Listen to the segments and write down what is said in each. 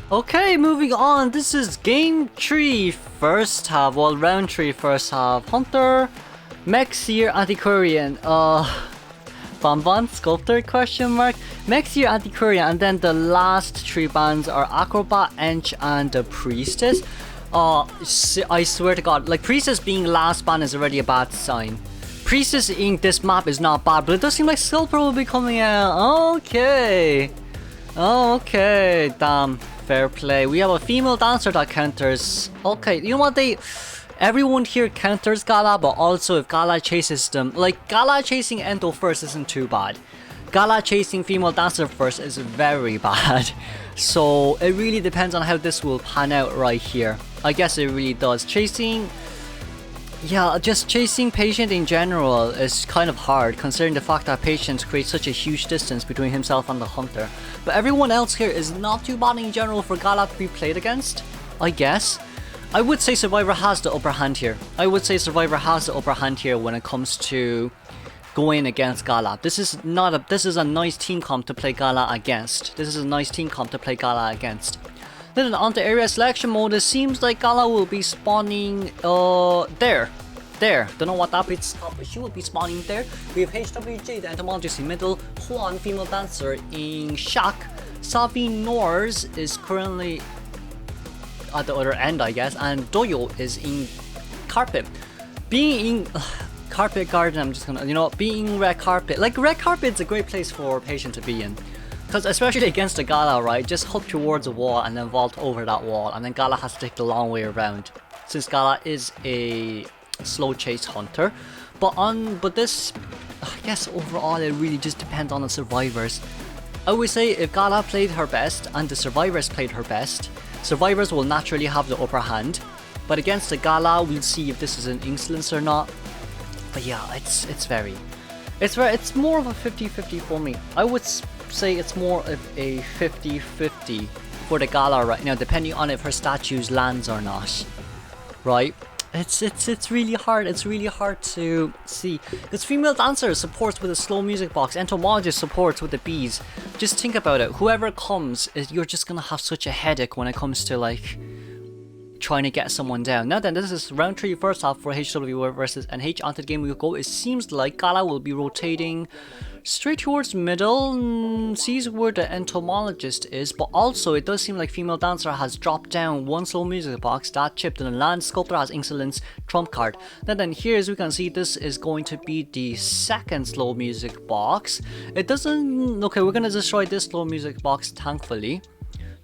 Okay, moving on. This is game 3 first half. Well, round 3 first half. Hunter, Mexir, Antiquarian. Bonbon, Sculptor, question mark. Mexir, Antiquarian, and then the last 3 bands are Acrobat, Ench, and the Priestess. I swear to God, like Priestess being last band is already a bad sign. Priestess in this map is not bad, but it does seem like Sculptor will be coming out. Okay. Okay, damn. Fair play. We have a female dancer that counters. Okay, you know what everyone here counters Gala, but also if Gala chases them, like Gala chasing Ento first isn't too bad. Gala chasing female dancer first is very bad. So it really depends on how this will pan out right here. I guess it really does. Just chasing Patient in general is kind of hard, considering the fact that Patient creates such a huge distance between himself and the Hunter. But everyone else here is not too bad in general for Gala to be played against, I guess. I would say Survivor has the upper hand here. When it comes to going against Gala. This is a nice team comp to play Gala against. Then on the area selection mode, it seems like Gala will be spawning there. Don't know what that is, but she will be spawning there. We have HWJ, the entomologist in middle, Juan, female dancer in Shack, Savi Nors is currently at the other end, I guess, and Doyo is in carpet. Being in carpet garden, I'm just gonna, being red carpet. Like red carpet is a great place for Patient to be in. Because especially against the Gala, right, just hook towards a wall and then vault over that wall, and then Gala has to take the long way around, since Gala is a slow chase hunter. But this, I guess overall it really just depends on the survivors. I would say if Gala played her best and the survivors played her best, survivors will naturally have the upper hand. But against the Gala, we'll see if this is an insolence or not. But yeah, it's more of a 50-50 for me. I would say it's more of a 50-50 for the Gala right now, depending on if her statues lands or not. Right? It's really hard. It's really hard to see. Because female dancer supports with a slow music box, entomologist supports with the bees. Just think about it. Whoever comes, you're just gonna have such a headache when it comes to like trying to get someone down. Now then, this is round 3 first half for HW versus NH. Onto the game we go. It seems like Gala will be rotating straight towards middle, sees where the entomologist is, but also it does seem like female dancer has dropped down one slow music box, that chip didn't land. Sculptor has insolence trump card. Then here, as we can see, this is going to be the second slow music box. It doesn't, okay, we're gonna destroy this slow music box, thankfully.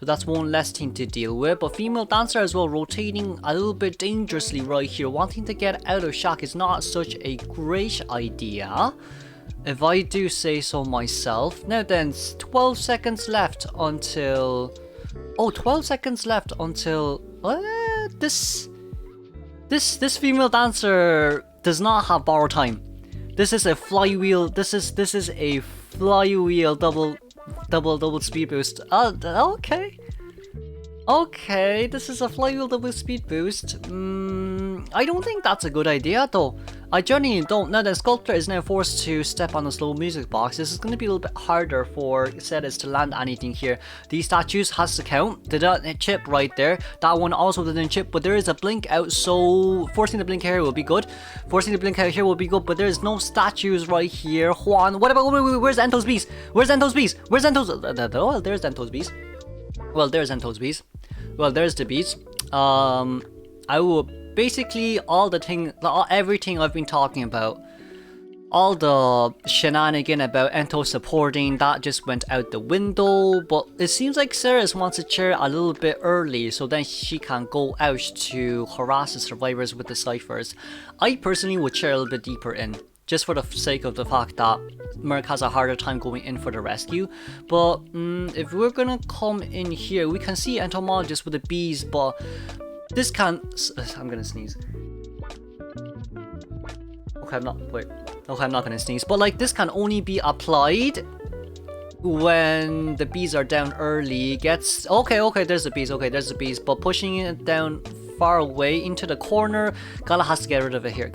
So that's one less thing to deal with. But female dancer as well, rotating a little bit dangerously right here. Wanting to get out of shock is not such a great idea, if I do say so myself. Now then, 12 seconds left until... Oh, 12 seconds left until... This female dancer does not have borrow time. This is a flywheel. This is a flywheel double speed boost. Okay, this is a flywheel double speed boost. I don't think that's a good idea though. I genuinely don't. Now the Sculptor is now forced to step on the slow music box. This is going to be a little bit harder for Setas to land anything here. These statues has to count. They didn't chip right there. That one also didn't chip, but there is a blink out, so forcing the blink here will be good. But there is no statues right here. Juan, what about, where's Ento's bees? Well, there's Ento's bees. Well, there's the bees. I will basically everything I've been talking about, all the shenanigan about Ento supporting, that just went out the window. But it seems like Ceres wants to chair a little bit early, so then she can go out to harass the survivors with the ciphers. I personally would chair a little bit deeper in, just for the sake of the fact that Merc has a harder time going in for the rescue. But if we're gonna come in here, we can see entomologist with the bees, but this can... I'm gonna sneeze. Okay, I'm not gonna sneeze. But like, this can only be applied when the bees are down early. Okay, there's the bees. But pushing it down far away into the corner, Gala has to get rid of it here.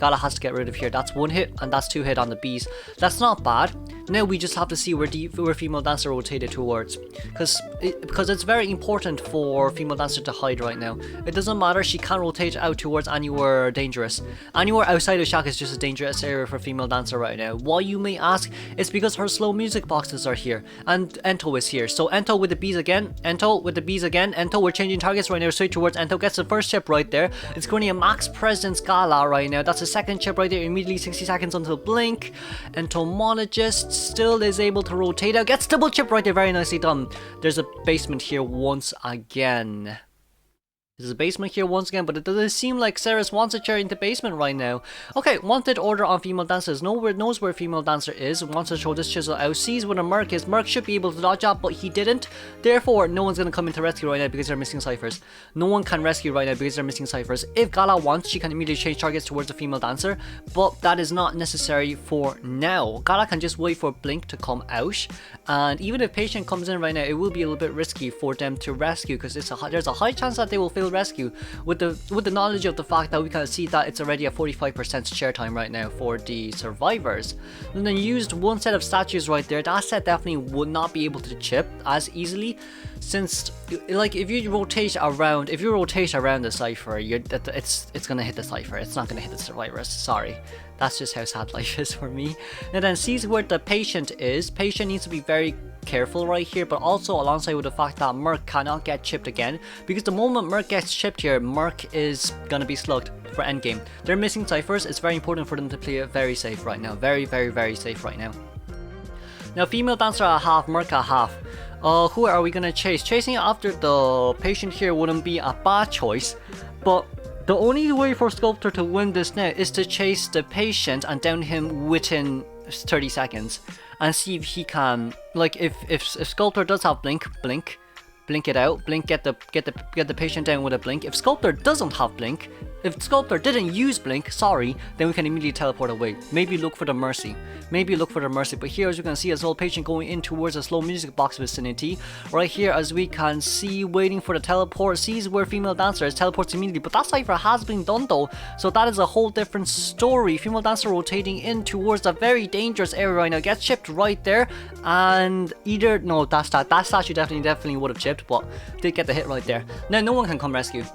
That's one hit, and that's 2 hit on the bees. That's not bad. Now we just have to see where female dancer rotated towards, because it's very important for female dancer to hide right now. It doesn't matter, she can't rotate out towards anywhere dangerous. Anywhere outside of shack is just a dangerous area for female dancer right now. Why, you may ask? It's because her slow music boxes are here and Ento is here. So Ento with the bees again, Ento with the bees again, Ento, we're changing targets right now straight towards Ento. Gets the first chip right there. It's currently a max presence gala right now. That's the second chip right there. Immediately 60 seconds until blink. Entomologist still is able to rotate out. Gets double chip right there. Very nicely done. There's a basement here once again. There's a basement here once again, but it doesn't seem like Ceres wants a chair in the basement right now. Okay, wanted order on female dancers. Knows where female dancer is. Wants to show this chisel out. Sees where the Merc is. Merc should be able to dodge out, but he didn't. Therefore, no one's going to come in to rescue right now because they're missing ciphers. No one can rescue right now because they're missing ciphers. If Gala wants, she can immediately change targets towards the female dancer, but that is not necessary for now. Gala can just wait for Blink to come out, and even if Patient comes in right now, it will be a little bit risky for them to rescue because there's a high chance that they will fail rescue with the knowledge of the fact that we can see that it's already a 45% share time right now for the survivors. And then used one set of statues right there. That set definitely would not be able to chip as easily, since like if you rotate around the cipher, it's gonna hit the cipher. It's not gonna hit the survivors. Sorry. That's just how sad life is for me. And then sees where the Patient is. Patient needs to be very careful right here, but also alongside with the fact that Merc cannot get chipped again, because the moment Merc gets chipped here, Merc is gonna be slugged for endgame. They're missing ciphers. It's very important for them to play it very safe right now. Very, very, very safe right now. Now female dancer at half, Merc at half. Who are we gonna chase? Chasing after the Patient here wouldn't be a bad choice, but the only way for Sculptor to win this now is to chase the Patient and down him within 30 seconds and see if he can, like, if Sculptor does have blink it out, get the Patient down with a blink. If Sculptor doesn't have blink, if Sculptor didn't use blink, sorry, then we can immediately teleport away. Maybe look for the mercy. But here, as you can see, as well, Patient going in towards a slow music box vicinity. Right here, as we can see, waiting for the teleport, sees where female dancer is, teleports immediately. But that cipher has been done though, so that is a whole different story. Female dancer rotating in towards a very dangerous area right now. Gets chipped right there, and that statue definitely would have chipped, but did get the hit right there. Now no one can come rescue.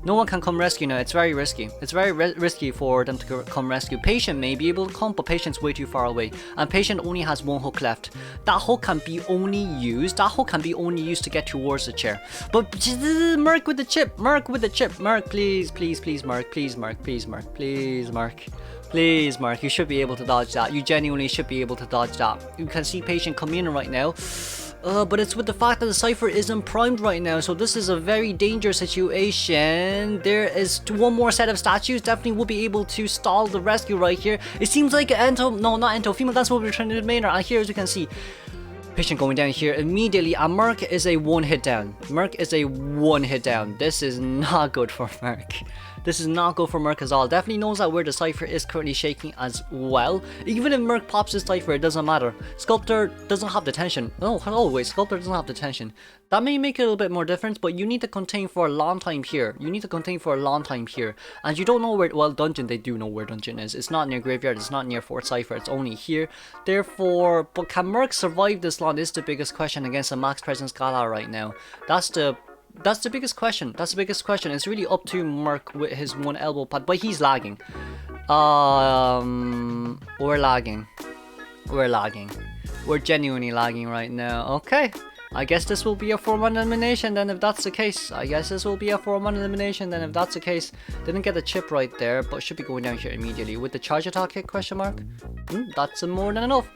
No one can come rescue now. It's very risky. It's very risky for them to come rescue. Patient may be able to come, but Patient's way too far away. And Patient only has one hook left. That hook can be only used to get towards the chair. But Merc with the chip. Merc, please, Merc. Please, Merc. You should be able to dodge that. You genuinely should be able to dodge that. You can see Patient coming in right now. But it's with the fact that the cipher isn't primed right now, so this is a very dangerous situation. There is one more set of statues, definitely will be able to stall the rescue right here. It seems like female dancer will be returning to the main, and here, as you can see, Patient going down here immediately, and Merc is a one hit down. This is not good for Merc. This is not good for Merc at all. Definitely knows that where the cipher is currently shaking as well. Even if Merc pops his cipher, it doesn't matter. Sculptor doesn't have detention. No, always. Sculptor doesn't have detention. That may make it a little bit more difference, but you need to contain for a long time here. And you don't know where, well, Dungeon, they do know where Dungeon is. It's not near Graveyard, it's not near Fort Cipher, it's only here. Therefore, but can Merc survive this long is the biggest question against a max presence Gala right now. That's the biggest question. It's really up to Merc with his one elbow pad, but he's lagging. We're lagging. We're genuinely lagging right now. Okay. I guess this will be a 4-man elimination then if that's the case. Didn't get the chip right there, but should be going down here immediately with the charge attack hit, question mark. That's more than enough.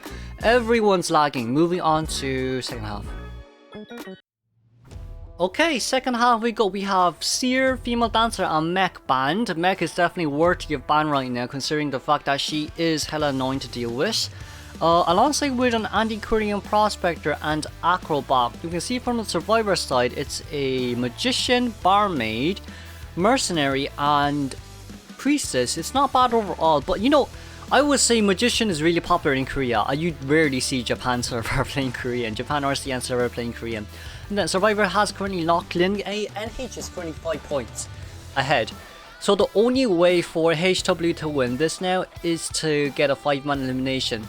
Everyone's lagging. Moving on to second half. Okay, second half we have Seer, female dancer, and Mech banned. Mech is definitely worthy of ban right now, considering the fact that she is hella annoying to deal with. Alongside with an anti-Korean prospector and acrobat. You can see from the survivor side, it's a magician, barmaid, mercenary, and priestess. It's not bad overall, but you know, I would say magician is really popular in Korea. You rarely see Japan server playing Korean, Japan RCN server playing Korean. And then survivor has currently locked in. NH is currently 5 points ahead. So the only way for HW to win this now is to get a 5-man elimination.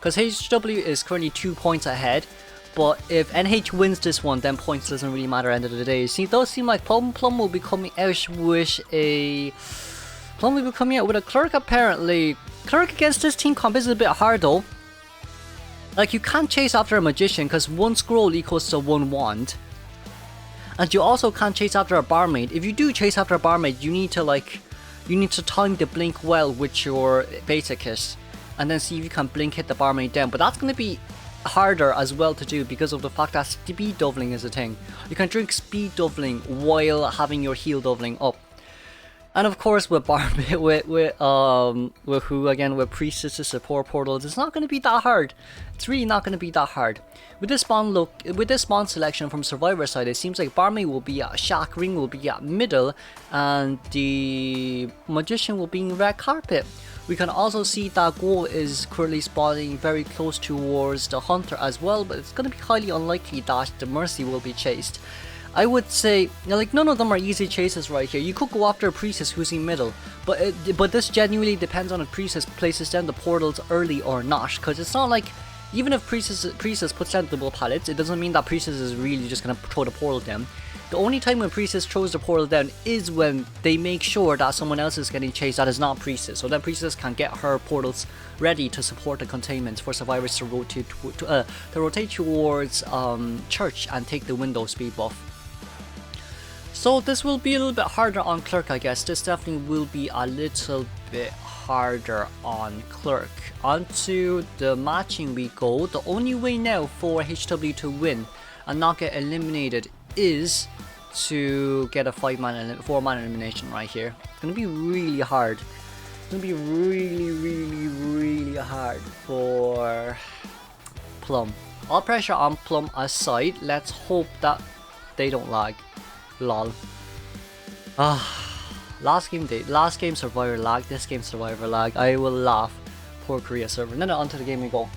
because HW is currently 2 points ahead. But if NH wins this one, then points doesn't really matter at the end of the day. See, it does seem like Plum will be coming out with a Clerk apparently. Clerk against this team comp is a bit hard though. Like, you can't chase after a magician because 1 scroll equals to 1 wand. And you also can't chase after a barmaid. If you do chase after a barmaid, you need to time the blink well with your basic hit. And then see if you can blink hit the barmaid down. But that's going to be harder as well to do because of the fact that speed doubling is a thing. You can drink speed doubling while having your heal doubling up. And of course with Barmaid, with Priestesses support portals, it's not going to be that hard. It's really not going to be that hard. With this spawn selection from Survivor side, it seems like Barmaid will be at Shack, Ring will be at middle, and the Magician will be in red carpet. We can also see that Guo is currently spawning very close towards the Hunter as well, but it's going to be highly unlikely that the Mercy will be chased. I would say, like, none of them are easy chases right here. You could go after a Priestess who's in middle, but this genuinely depends on if Priestess places down the portals early or not, because it's not like, even if Priestess puts down double pallets, it doesn't mean that Priestess is really just going to throw the portal down. The only time when Priestess throws the portal down is when they make sure that someone else is getting chased that is not Priestess, so then Priestess can get her portals ready to support the containment for survivors to rotate towards Church and take the window speed buff. So this will be a little bit harder on Clerk, I guess. This definitely will be a little bit harder on Clerk. Onto the matching we go. The only way now for HW to win and not get eliminated is to get a 4-man elimination right here. It's gonna be really hard. It's gonna be really hard for Plum. All pressure on Plum aside, let's hope that they don't lag. Lol. Last game Survivor lag, this game Survivor lag. I will laugh. Poor Korea server. Then onto the game we go.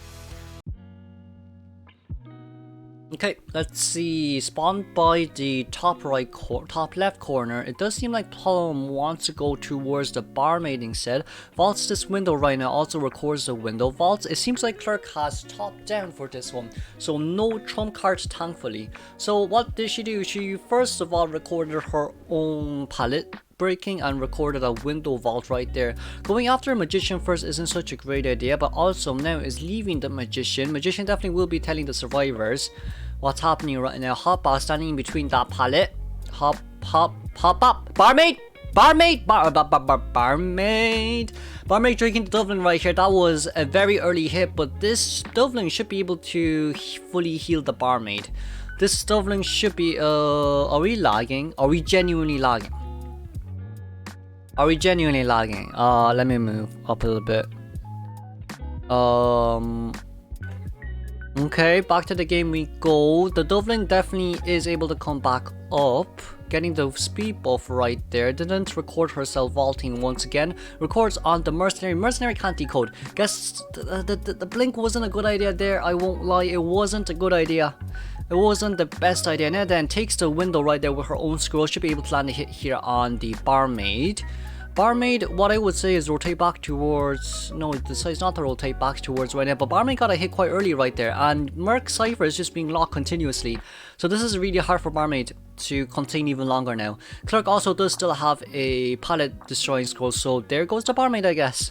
Okay, let's see. Spawned by the top left corner. It does seem like Plum wants to go towards the barmaid instead. Vaults this window right now, also records the window. Vaults, it seems like Clerk has top down for this one, so no trump cards thankfully. So what did she do? She first of all recorded her own pallet breaking and recorded a window vault right there. Going after a magician first isn't such a great idea, but also now is leaving the magician. Magician definitely will be telling the survivors what's happening right now. Hoppa standing in between that pallet. Hop up. Barmaid drinking the Dublin right here. That was a very early hit, but this Dublin should be able to fully heal the barmaid. This Dublin should be are we lagging? Are we genuinely lagging? Are we genuinely lagging? Let me move up a little bit. Okay, back to the game we go. The Dublin definitely is able to come back up. Getting the speed buff right there. Didn't record herself vaulting once again. Records on the mercenary. Mercenary can't decode. Guess the blink wasn't a good idea there. I won't lie, it wasn't a good idea. It wasn't the best idea. Now then takes the window right there with her own scroll. Should be able to land a hit here on the barmaid. Barmaid, what I would say is rotate back towards... No, it decides not to rotate back towards right now. But Barmaid got a hit quite early right there. And Merc Cypher is just being locked continuously. So this is really hard for Barmaid to contain even longer now. Clerk also does still have a pallet destroying scroll. So there goes the Barmaid, I guess.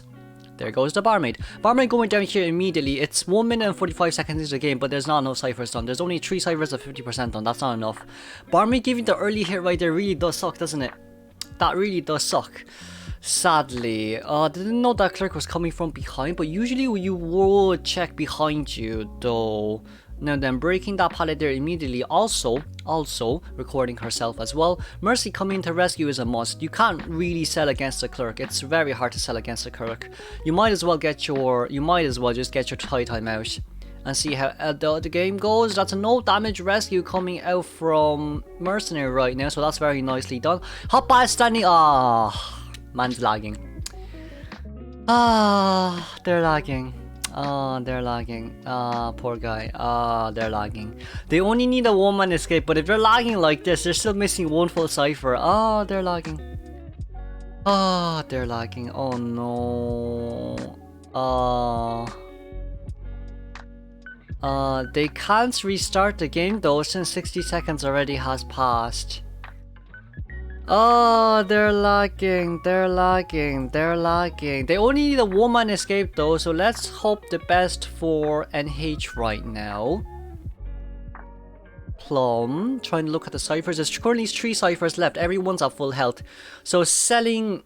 There goes the Barmaid. Barmaid going down here immediately. It's 1 minute and 45 seconds into the game, but there's not enough ciphers done. There's only 3 ciphers at 50% done. That's not enough. Barmaid giving the early hit right there really does suck, doesn't it? That really does suck. Sadly, didn't know that Clerk was coming from behind, but usually you would check behind you though. Now then, breaking that pallet there immediately, also recording herself as well. Mercy coming to rescue is a must. You can't really sell against the Clerk. It's very hard to sell against the Clerk. You might as well just get your time out and see how the game goes. That's a no damage rescue coming out from Mercenary right now, so that's very nicely done. Hop by standing. Man's lagging. They're lagging. They're lagging. Poor guy. They're lagging. They only need a 1-man escape, but if they're lagging like this, they're still missing 1 full cipher. They're lagging. They're lagging. Oh no. They can't restart the game though since 60 seconds already has passed. Oh, they're lagging. They only need a one-man escape though, so let's hope the best for NH right now. Plum, trying to look at the ciphers. There's currently 3 ciphers left. Everyone's at full health. So selling,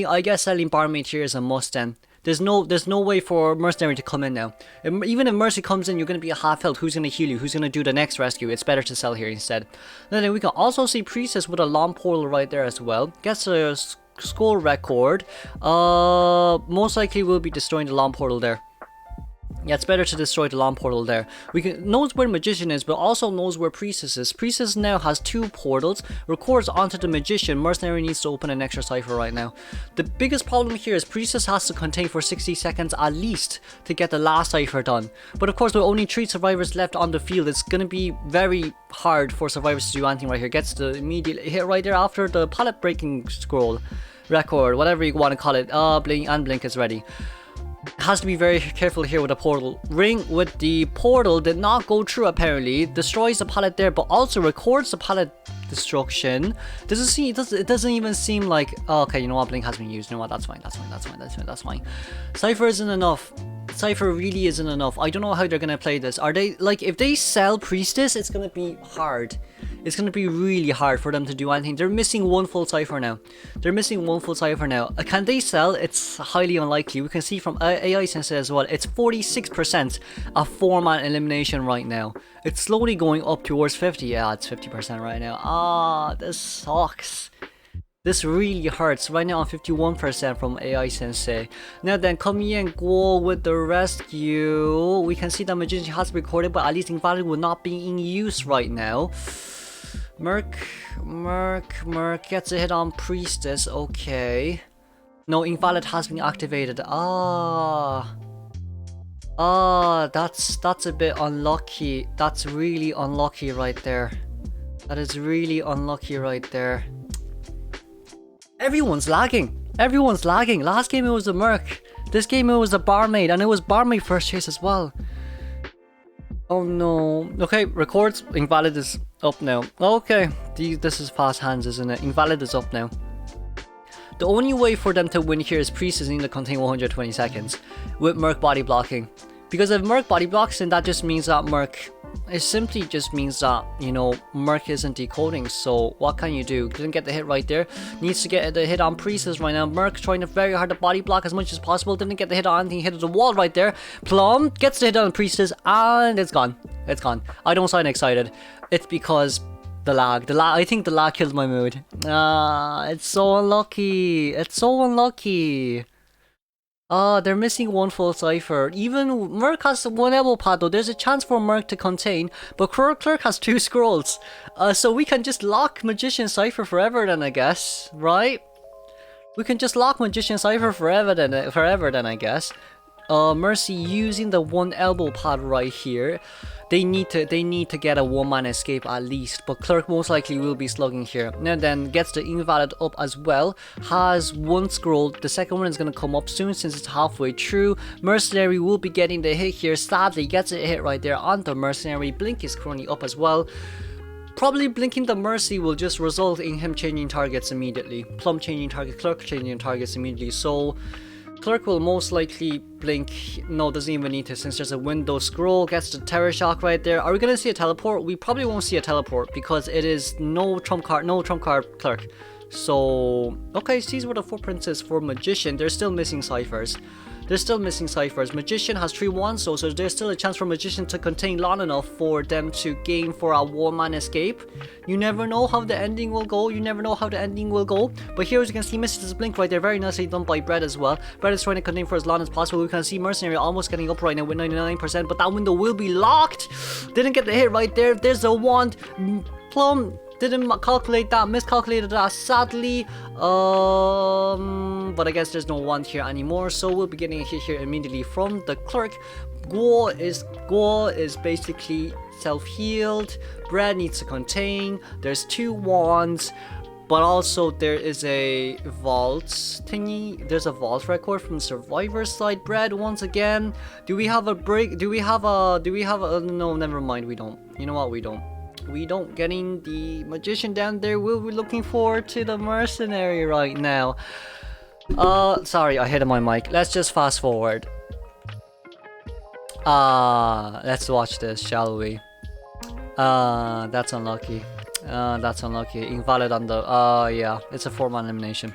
I guess selling Barmaid here is a must then. There's no way for Mercenary to come in now. Even if Mercy comes in, you're going to be at half health. Who's going to heal you? Who's going to do the next rescue? It's better to sell here instead. Then we can also see Priestess with a long portal right there as well. Gets a skull record. Most likely we'll be destroying the long portal there. Yeah, it's better to destroy the long portal there. Knows where Magician is, but also knows where Priestess is. Priestess now has 2 portals, records onto the Magician. Mercenary needs to open an extra cipher right now. The biggest problem here is Priestess has to contain for 60 seconds at least to get the last cipher done. But of course, with only 3 survivors left on the field, it's going to be very hard for survivors to do anything right here. Gets the immediate hit right there after the pallet breaking scroll record, whatever you want to call it. Blink is ready. Has to be very careful here with the portal. Ring with the portal did not go through apparently. Destroys the pallet there, but also records the pallet destruction. It doesn't even seem like, oh, okay, you know what, Blink has been used. You know what, that's fine. Cypher isn't enough. Cypher really isn't enough. I don't know how they're gonna play this. Are they, like, if they sell Priestess, it's gonna be hard. It's gonna be really hard for them to do anything. They're missing 1 full cipher now. Can they sell? It's highly unlikely. We can see from AI Sensei as well, it's 46% a 4-man elimination right now. It's slowly going up towards 50. Yeah, it's 50% right now. Ah, this sucks. This really hurts. Right now I'm 51% from AI Sensei. Now then, coming in Guo with the rescue. We can see that Magician has recorded, but at least Invalid will not be in use right now. Merc gets a hit on Priestess. Okay. No, Invalid has been activated. That's a bit unlucky. That's really unlucky right there. That is really unlucky right there. Everyone's lagging. Last game it was a Merc. This game it was a Barmaid, and it was Barmaid first chase as well. Oh no. Okay, records. Invalid is up now. Okay, this is fast hands, isn't it? Invalid is up now. The only way for them to win here is Priestess need to contain 120 seconds with Merc body blocking. Because if Merc body blocks, then that just means that it simply just means that, you know, Merc isn't decoding. So what can you do? Didn't get the hit right there. Needs to get the hit on Priestess right now. Merc trying very hard to body block as much as possible. Didn't get the hit on anything. Hit the wall right there. Plum gets the hit on Priestess and it's gone. I don't sound excited. It's because the lag. I think the lag kills my mood. It's so unlucky. They're missing 1 full cipher. Even Merc has 1 elbow pad though. There's a chance for Merc to contain, but Clerk has 2 scrolls. So we can just lock Magician cipher forever then, I guess, right? We can just lock Magician cipher forever then, I guess. Mercy using the 1 elbow pad right here. They need to get a 1-man escape at least, but Clerk most likely will be slugging here. Now then, gets the Invalid up as well. Has 1 scroll. The second one is going to come up soon since it's halfway through. Mercenary will be getting the hit here. Sadly, gets a hit right there on the Mercenary. Blink is currently up as well. Probably blinking the Mercy will just result in him changing targets immediately. Plum changing target, Clerk changing targets immediately. So Clerk will most likely blink. No, doesn't even need to since there's a window scroll. Gets the terror shock right there. Are we gonna see a teleport? We probably won't see a teleport because it is no trump card Clerk. So okay, sees where the footprints is for Magician. They're still missing ciphers. Magician has 3 wands, so there's still a chance for Magician to contain long enough for them to gain for a 1-man escape. You never know how the ending will go. But here as you can see, misses his blink right there. Very nicely done by Brett as well. Brett is trying to contain for as long as possible. We can see Mercenary almost getting up right now with 99%, but that window will be locked. Didn't get the hit right there. There's a wand. Plum didn't calculate that, miscalculated that sadly. But I guess there's no wand here anymore, so we'll be getting a hit here immediately from the Clerk. Guo is basically self-healed. Brad needs to contain. There's 2 wands. But also there is a vault thingy. There's a vault record from Survivor side. Bread once again. Do we have a break? Do we have a? No, never mind. We don't. You know what? We don't. We don't. Getting the magician down there. We'll be looking forward to the mercenary right now. Sorry, I hit my mic. Let's just fast forward. Let's watch this, shall we? That's unlucky. That's unlucky. Invalid on the. Yeah, it's a 4-man elimination.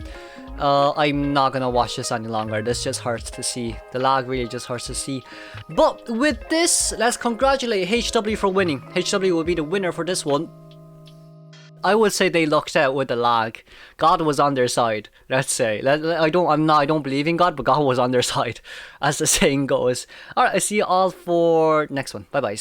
I'm not gonna watch this any longer. This just hurts to see. The lag really just hurts to see. But with this, let's congratulate HW for winning. HW will be the winner for this one. I would say they lucked out with the lag. God was on their side. Let's say. I don't believe in God, but God was on their side, as the saying goes. All right, I see you all for next one. Bye bye.